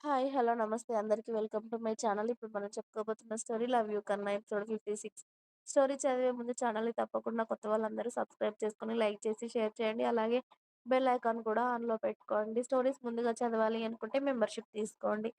Hi. Hello. నమస్తే అందరికి. Welcome to my channel. ఇప్పుడు మనం చెప్పుకోబోతున్న స్టోరీ 'లవ్ యూ కన్నా' ఎపిసోడ్ 56. స్టోరీ చదివే ముందు ఛానల్‌ని తప్పకుండా కొత్త వాళ్ళందరూ సబ్స్క్రైబ్ చేసుకొని, లైక్ చేసి, షేర్ చేయండి. అలాగే బెల్ ఐకాన్ కూడా ఆన్‌లో పెట్టుకోండి. స్టోరీస్ ముందుగా చదవాలి అనుకుంటే మెంబర్‌షిప్ తీసుకోండి.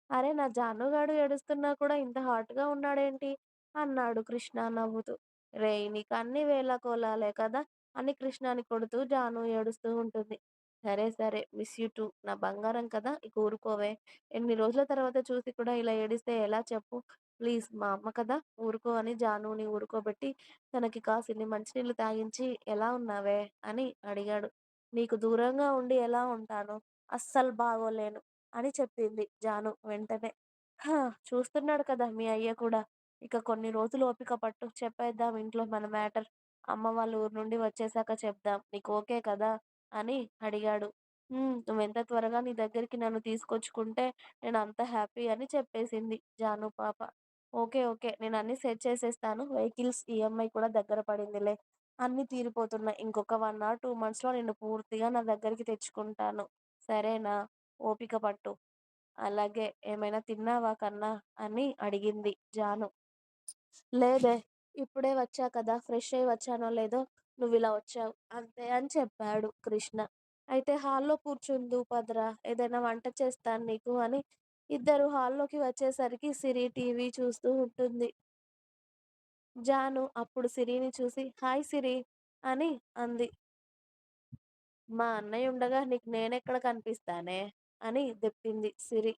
అరే! నా జానుగాడు ఏడుస్తున్నా కూడా ఇంత హాట్‌గా ఉన్నాడేంటి? అన్నాడు కృష్ణ నవ్వుతూ. రేయ్! నీకు అన్నీ వేళాకోళాలే కదా! అని కృష్ణని కొడుతూ జాను ఏడుస్తూ ఉంటుంది. సరే సరే. Miss you two. నా బంగారం కదా! ఇక ఊరుకోవే. ఎన్ని రోజుల తర్వాత చూసి కూడా ఇలా ఏడిస్తే ఎలా చెప్పు? ప్లీజ్ మా అమ్మ కదా! ఊరుకో అని జానుని ఊరుకోబెట్టి, తనకి కాసిన్ని మంచినీళ్ళు తాగించి, ఎలా ఉన్నావే? అని అడిగాడు. నీకు దూరంగా ఉండి ఎలా ఉంటాను? అస్సలు బాగోలేను అని చెప్పింది జాను వెంటనే. హా! చూస్తున్నాడు కదా మీ అయ్య కూడా. ఇక కొన్ని రోజులు ఓపిక పట్టు. చెప్పేద్దాం ఇంట్లో మన మ్యాటర్. అమ్మ వాళ్ళ ఊరు నుండి వచ్చేసాక చెప్దాం. నీకు ఓకే కదా? అని అడిగాడు. నువ్వెంత త్వరగా నీ దగ్గరికి నన్ను తీసుకొచ్చుకుంటే నేనంత హ్యాపీ అని చెప్పేసింది జాను పాప. ఓకే. ఓకే. నేనన్నీ సెట్ చేసేస్తాను. వెహికల్స్ ఈఎంఐ కూడా దగ్గర పడిందిలే. అన్నీ తీరిపోతున్నాయి. ఇంకొక 1 ఆర్ 2 మంత్స్‌లో నిన్ను పూర్తిగా నా దగ్గరికి తెచ్చుకుంటాను. సరేనా? ఓపిక పట్టు. అలాగే. ఏమైనా తిన్నావా కన్నా? అని అడిగింది జాను. లేదే. ఇప్పుడే వచ్చా కదా! ఫ్రెష్ అయ్యి వచ్చానో లేదో నువ్విలా వచ్చావు. అంతే అని చెప్పాడు కృష్ణ. అయితే హాల్‌లో కూర్చుందువు పదరా! ఏదైనా వంట చేస్తాను నీకు అని ఇద్దరు హాల్‌లోకి వచ్చేసరికి సిరి టీవీ చూస్తూ ఉంటుంది. జాను అప్పుడు సిరిని చూసి హాయ్ సిరి అని అంది. మా అన్నయ్య ఉండగా నీకు నేనెక్కడ కనిపిస్తానే? అని దెప్పింది సిరి.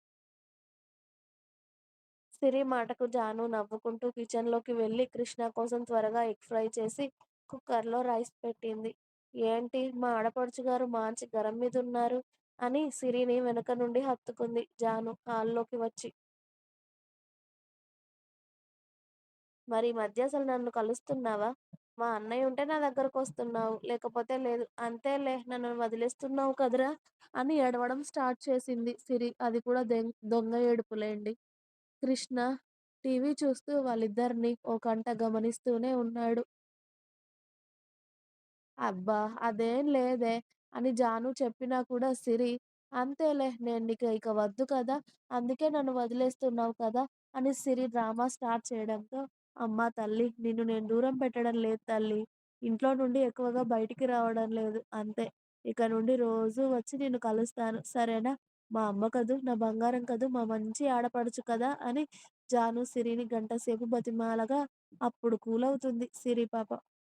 సిరి మాటకు జాను నవ్వుకుంటూ కిచెన్‌లోకి వెళ్లి కృష్ణ కోసం త్వరగా ఎగ్ ఫ్రై చేసి కుక్కర్‌లో రైస్ పెట్టింది. ఏంటి మా ఆడపడుచు గారు మంచి గరం మీదున్నారు అని సిరిని వెనక నుండి హత్తుకుంది జాను హాల్‌లోకి వచ్చి. మరి ఈ మధ్య అసలు నన్ను కలుస్తున్నావా? మా అన్నయ్య ఉంటే నా దగ్గరకొస్తున్నావు. లేకపోతే లేదు. అంతేలే నన్ను వదిలేస్తున్నావు కదరా! అని ఏడవడం స్టార్ట్ చేసింది సిరి. అది కూడా దొంగ ఏడుపులేండి. కృష్ణ టీవీ చూస్తూ వాళ్ళిద్దరిని ఓ కంట గమనిస్తూనే ఉన్నాడు. అబ్బా! అదేం లేదే అని జాను చెప్పినా కూడా సిరి, అంతేలే నేను నీకు ఇక వద్దు కదా! అందుకే నన్ను వదిలేస్తున్నావు కదా! అని సిరి డ్రామా స్టార్ట్ చేయడంతో, అమ్మా తల్లి నిన్ను నేను దూరం పెట్టడం లేదు తల్లి. ఇంట్లో నుండి ఎక్కువగా బయటికి రావడం లేదు అంతే. ఇక నుండి రోజూ వచ్చి నిన్ను కలుస్తాను. సరేనా? మా అమ్మ కదూ! నా బంగారం కదూ! మా మంచి ఆడపడుచు కదా! అని జాను సిరిని గంట సేపు బతిమాలగా అప్పుడు కూలవుతుంది సిరి పాప.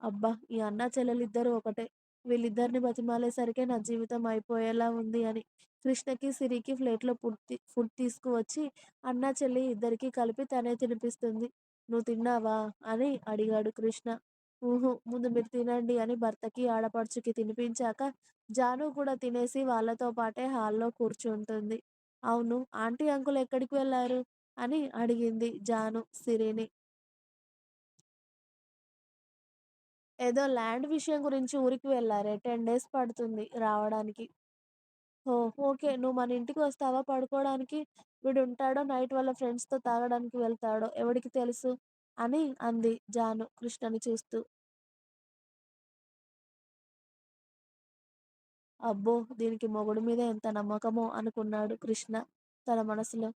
అబ్బా! ఈ అన్నా చెల్లెలిద్దరూ ఒకటే. వీళ్ళిద్దరిని బతిమాలేసరికే నా జీవితం అయిపోయేలా ఉంది అని. కృష్ణకి, సిరికి ప్లేట్‌లో ఫుడ్ తీసుకువచ్చి అన్నా, చెల్లి ఇద్దరికీ కలిపి తనే తినిపిస్తుంది. "నువ్వు తిన్నావా?" అని అడిగాడు కృష్ణ. ముందు మీరు తినండి" అని భర్తకి, ఆడపడుచుకి తినిపించాక జాను కూడా తినేసి వాళ్ళతో పాటే హాల్‌లో కూర్చుంటుంది. "అవును ఆంటీ, అంకుల్ ఎక్కడికి వెళ్లారు?" అని అడిగింది జాను సిరిని. ఏదో ల్యాండ్ విషయం గురించి ఊరికి వెళ్లారే. 10 డేస్ పడుతుంది రావడానికి. ఓహ్! ఓకే. నువ్వు మన ఇంటికి వస్తావా పడుకోవడానికి? వీడుంటాడో నైట్ వాళ్ళ ఫ్రెండ్స్‌తో తాగడానికి వెళ్తాడో ఎవడికి తెలుసు? అని అంది జాను కృష్ణని చూస్తూ. అబ్బో! దీనికి మొగుడు మీద ఎంత నమ్మకమో అనుకున్నాడు కృష్ణ తన మనసులో.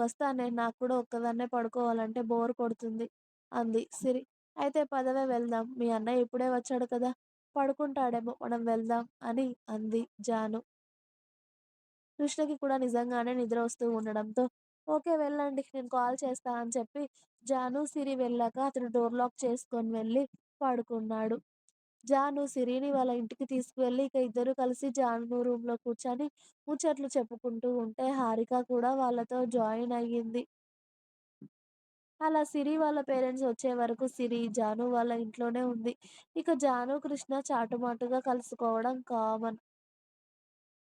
వస్తానే. నాకు కూడా ఒక్కదాన్నే పడుకోవాలంటే బోర్ కొడుతుంది అంది సిరి. అయితే పదవే వెళ్దాం. మీ అన్నయ్య ఇప్పుడే వచ్చాడు కదా! పడుకుంటాడేమో మనం వెళ్దాం అని అంది జాను. కృష్ణకి కూడా నిజంగానే నిద్ర వస్తూ ఉండడంతో, ఓకే వెళ్ళండి నేను కాల్ చేస్తా అని చెప్పి జాను, సిరి వెళ్ళాక అతను డోర్ లాక్ చేసుకొని వెళ్ళి పడుకున్నాడు. జాను సిరిని వాళ్ళ ఇంటికి తీసుకువెళ్ళి ఇక ఇద్దరు కలిసి జాను రూమ్‌లో కూర్చొని ముచ్చట్లు చెప్పుకుంటూ ఉంటే హారిక కూడా వాళ్ళతో జాయిన్ అయ్యింది. అలా సిరి వాళ్ళ పేరెంట్స్ వచ్చే వరకు సిరి, జాను వాళ్ళ ఇంట్లోనే ఉంది. ఇక జాను, కృష్ణ చాటుమాటుగా కలుసుకోవడం కామన్.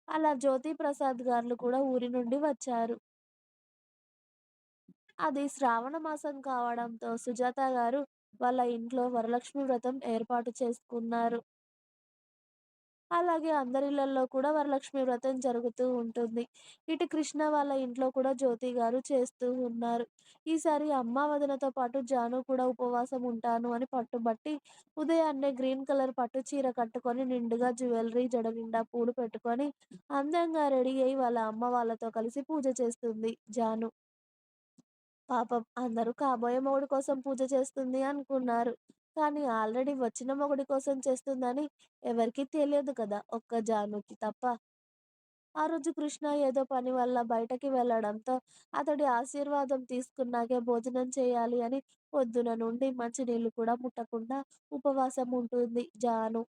అలా జ్యోతి ప్రసాద్ గార్లు కూడా ఊరి నుండి వచ్చారు. అది శ్రావణ మాసం కావడంతో సుజాత గారు వాళ్ళ ఇంట్లో వరలక్ష్మి వ్రతం ఏర్పాటు చేసుకున్నారు. అలాగే అందరిళ్ళల్లో కూడా వరలక్ష్మి వ్రతం జరుగుతూ ఉంటుంది. ఇటు కృష్ణ వాళ్ళ ఇంట్లో కూడా జ్యోతి గారు చేస్తూ ఉన్నారు. ఈసారి అమ్మ, వదినతో పాటు జాను కూడా ఉపవాసం ఉంటాను అని పట్టుబట్టి, ఉదయాన్నే గ్రీన్ కలర్ పట్టు చీర కట్టుకొని, నిండుగా జ్యువెల్లరీ, జడ నిండా పూలు పెట్టుకొని, అందంగా రెడీ అయ్యి వాళ్ళ అమ్మ వాళ్ళతో కలిసి పూజ చేస్తుంది జాను. పాపం అందరూ కాబోయే మొగుడు కోసం పూజ చేస్తుంది అనుకున్నారు. కానీ ఆల్రెడీ వచ్చిన మొగుడి కోసం చేస్తుందని ఎవరికీ తెలియదు కదా! ఒక్క జానుకి తప్ప. ఆ రోజు కృష్ణ ఏదో పని వల్ల బయటకి వెళ్ళడంతో అతడి ఆశీర్వాదం తీసుకున్నాకే భోజనం చేయాలి అని పొద్దున నుండి మంచినీళ్ళు కూడా ముట్టకుండా ఉపవాసం ఉంటుంది జాను.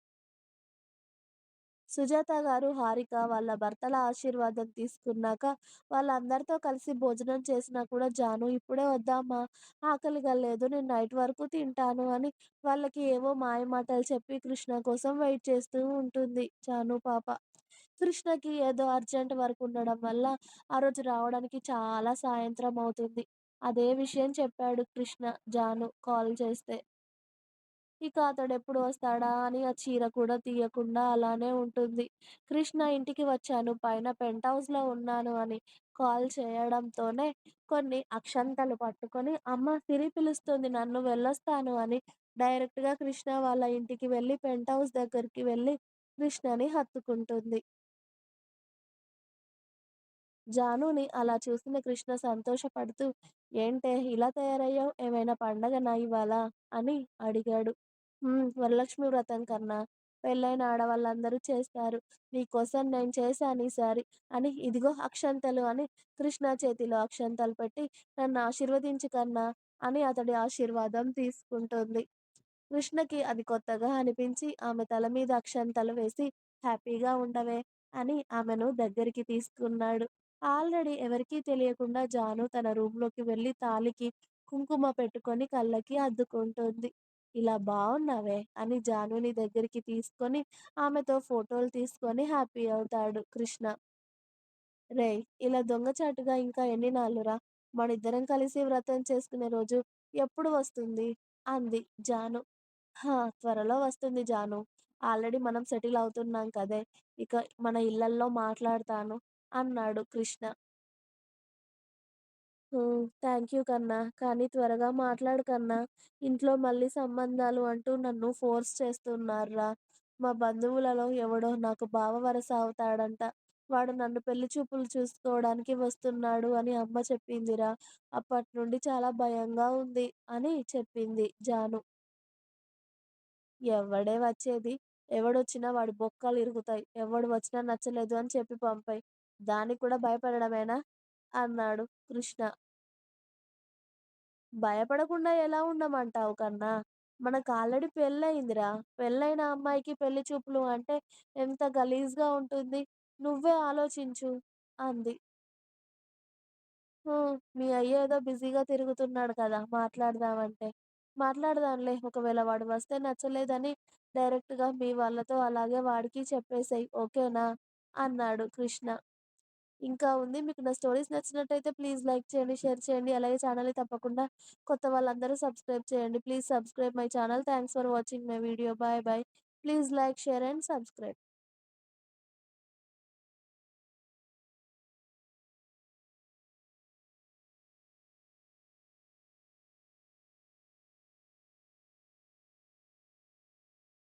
సుజాత గారు, హారిక వాళ్ళ భర్తల ఆశీర్వాదం తీసుకున్నాక వాళ్ళందరితో కలిసి భోజనం చేసినా కూడా జాను ఇప్పుడే వద్దమ్మా, ఆకలిగా లేదు, నేను నైట్ వరకు తింటాను అని వాళ్ళకి ఏవో మాయమాటలు చెప్పి కృష్ణ కోసం వెయిట్ చేస్తూ ఉంటుంది జాను పాప. కృష్ణకి ఏదో అర్జెంట్ వర్క్ ఉండడం వల్ల ఆ రోజు రావడానికి చాలా సాయంత్రం అవుతుంది. అదే విషయం చెప్పాడు కృష్ణ జాను కాల్ చేస్తే. ఇక అతడెప్పుడు వస్తాడా అని ఆ చీర కూడా తీయకుండా అలానే ఉంటుంది. కృష్ణ ఇంటికి వచ్చాను, పైన పెంట్ హౌస్‌లో ఉన్నాను అని కాల్ చేయడంతోనే కొన్ని అక్షంతలు పట్టుకొని, అమ్మ సిరి పిలుస్తుంది నన్ను వెళ్ళొస్తాను అని డైరెక్ట్‌గా కృష్ణ వాళ్ళ ఇంటికి వెళ్ళి పెంట్ హౌస్ దగ్గరికి వెళ్ళి కృష్ణని హత్తుకుంటుంది. జానుని అలా చూసిన కృష్ణ సంతోషపడుతూ, "ఏంటే ఇలా తయారయ్యావు? ఏమైనా పండగనా ఇవాళ?" అని అడిగాడు. వరలక్ష్మి వ్రతం కన్నా పెళ్ళైన ఆడవాళ్ళందరూ చేస్తారు. నీకోసం నేను చేశాను ఈసారి అని ఇదిగో అక్షంతలు అని కృష్ణ చేతిలో అక్షంతలు పెట్టి నన్ను ఆశీర్వదించు కన్నా అని అతడి ఆశీర్వాదం తీసుకుంటుంది. కృష్ణకి అది కొత్తగా అనిపించి ఆమె తల మీద అక్షంతలు వేసి హ్యాపీగా ఉండవే అని ఆమెను దగ్గరికి తీసుకున్నాడు. ఆల్రెడీ ఎవరికీ తెలియకుండా జాను తన రూమ్‌లోకి వెళ్లి తాళికి కుంకుమ పెట్టుకొని కళ్ళకి అద్దుకుంటుంది. ఇలా బావున్నావే అని జానుని దగ్గరికి తీసుకొని ఆమెతో ఫోటోలు తీసుకొని హ్యాపీ అవుతాడు కృష్ణ. రేయ్! ఇలా దొంగచాటుగా ఇంకా ఎన్ని నాళ్ళురా? మనిద్దరం కలిసి వ్రతం చేసుకునే రోజు ఎప్పుడు వస్తుంది? అంది జాను. త్వరలో వస్తుంది జాను. ఆల్రెడీ మనం సెటిల్ అవుతున్నాం కదే! ఇక మన ఇళ్లల్లో మాట్లాడతాను అన్నాడు కృష్ణ. థ్యాంక్ యూ కన్నా. కానీ త్వరగా మాట్లాడు కన్నా. ఇంట్లో మళ్ళీ సంబంధాలు అంటూ నన్ను ఫోర్స్ చేస్తున్నార్రా. మా బంధువులలో ఎవడో నాకు బావ వరస అవుతాడంట. వాడు నన్ను పెళ్లి చూపులు చూసుకోవడానికి వస్తున్నాడు అని అమ్మ చెప్పిందిరా. అప్పట్నుండి చాలా భయంగా ఉంది అని చెప్పింది జాను. ఎవ్వడే వచ్చేది? ఎవడొచ్చినా వాడి బొక్కలు ఇరుగుతాయి. ఎవడు వచ్చినా నచ్చలేదు అని చెప్పి పంపేయ్. దానికి కూడా భయపడడమేనా? అన్నాడు కృష్ణ. భయపడకుండా ఎలా ఉండమంటావు కన్నా? మనకు ఆల్రెడీ పెళ్లయిందిరా. పెళ్లైన అమ్మాయికి పెళ్లి చూపులు అంటే ఎంత గలీజ్‌గా ఉంటుంది. నువ్వే ఆలోచించు అంది. మీ అయ్య ఏదో బిజీగా తిరుగుతున్నాడు కదా! మాట్లాడదామంటే. మాట్లాడదాంలే. ఒకవేళ వాడు వస్తే నచ్చలేదని డైరెక్ట్‌గా మీ వాళ్ళతో అలాగే వాడికి చెప్పేసేయ్. ఓకేనా? అన్నాడు కృష్ణ. ఇంకా ఉంది. మీకు నా స్టోరీస్ నచ్చినట్టయితే ప్లీజ్ లైక్ చేయండి, షేర్ చేయండి. అలాగే ఛానెల్‌ని తప్పకుండా కొత్త వాళ్ళందరూ సబ్స్క్రైబ్ చేయండి. Please subscribe my channel. Thanks for watching my video. Bye bye. Please like, share and subscribe.